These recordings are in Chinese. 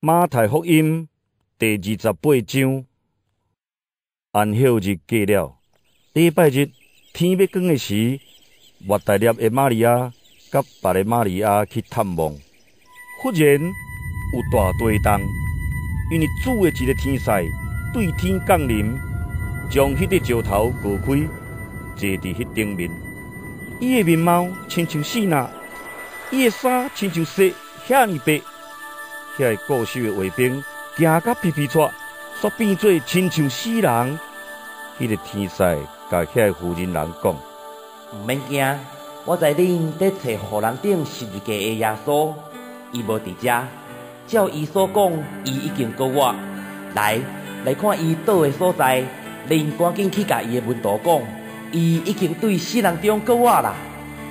马太福音第28章，安息日过了，礼拜日天要光的时，抹大粒的玛利亚甲别个玛利亚去探望，忽然有大地动，因为主的一个天使对天降临，将迄个石头割开，坐伫迄顶面。伊的面貌亲像死人，伊的衫亲像雪遐尼白。遐个固守的卫兵行甲皮皮喘，煞变做亲像死人。迄个天使甲遐个妇人人讲：毋免惊，我知恁在找互人顶十字架的耶稣，伊无伫遮。照伊所讲，伊已经告我来看伊倒的所在。恁赶紧去甲伊的门徒讲，伊已经对死人中告我啦。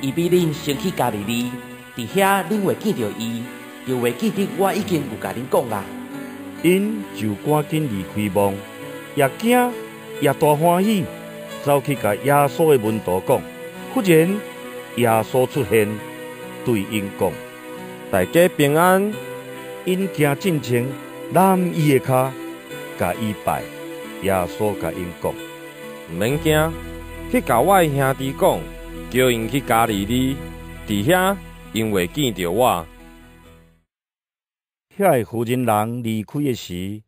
伊比恁先去加利利，伫遐恁会见到伊。就会记得我已经有甲恁讲啦。因就赶紧离开梦，也惊也大欢喜，走去甲耶稣的门徒讲。忽然耶稣出现，对因讲：大家平安。因行进前，揽伊的脚，甲伊拜。耶稣甲因讲：毋免惊，去甲我的兄弟讲，叫因去加利利，伫遐因会见到我。遐个妇人人离开的时，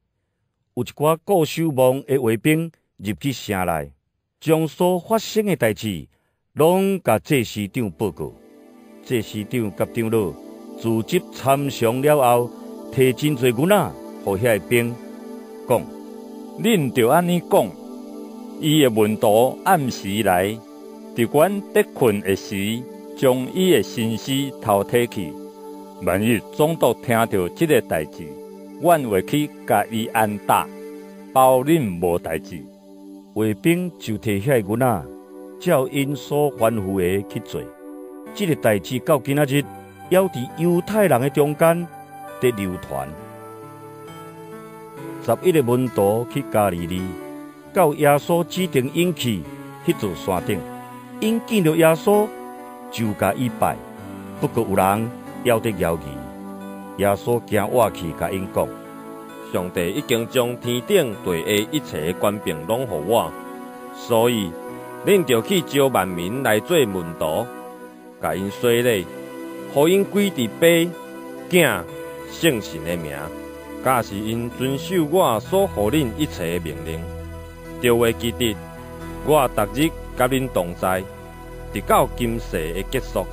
有一寡固守望的卫兵入去城内，将所发生的代志拢甲祭司长报告。祭司长甲长老自集参详了后，摕真侪牛仔，互遐个兵讲：恁着安尼讲，伊的门徒暗时来，伫阮得困的时，将伊的身尸偷摕去。万一总督听到这个代志，阮会去甲伊安搭，保恁无代志。卫兵就摕遐个牛仔，照因所吩咐的去做。这个代志到今仔日，还伫犹太人的中间在流传。11个门徒去加利利，到耶稣指定因去迄座山顶，因见到耶稣就甲伊拜。不过有人还在犹豫。耶稣行活去，甲因讲：上帝已经将天顶地下一切的权柄拢予我，所以恁着去招万民来做门徒，甲因洗礼，予因归伫爸、囝、圣神的名。假使因遵守我所予恁一切的命令，就会记得我逐日甲恁同在，直到今世的结束。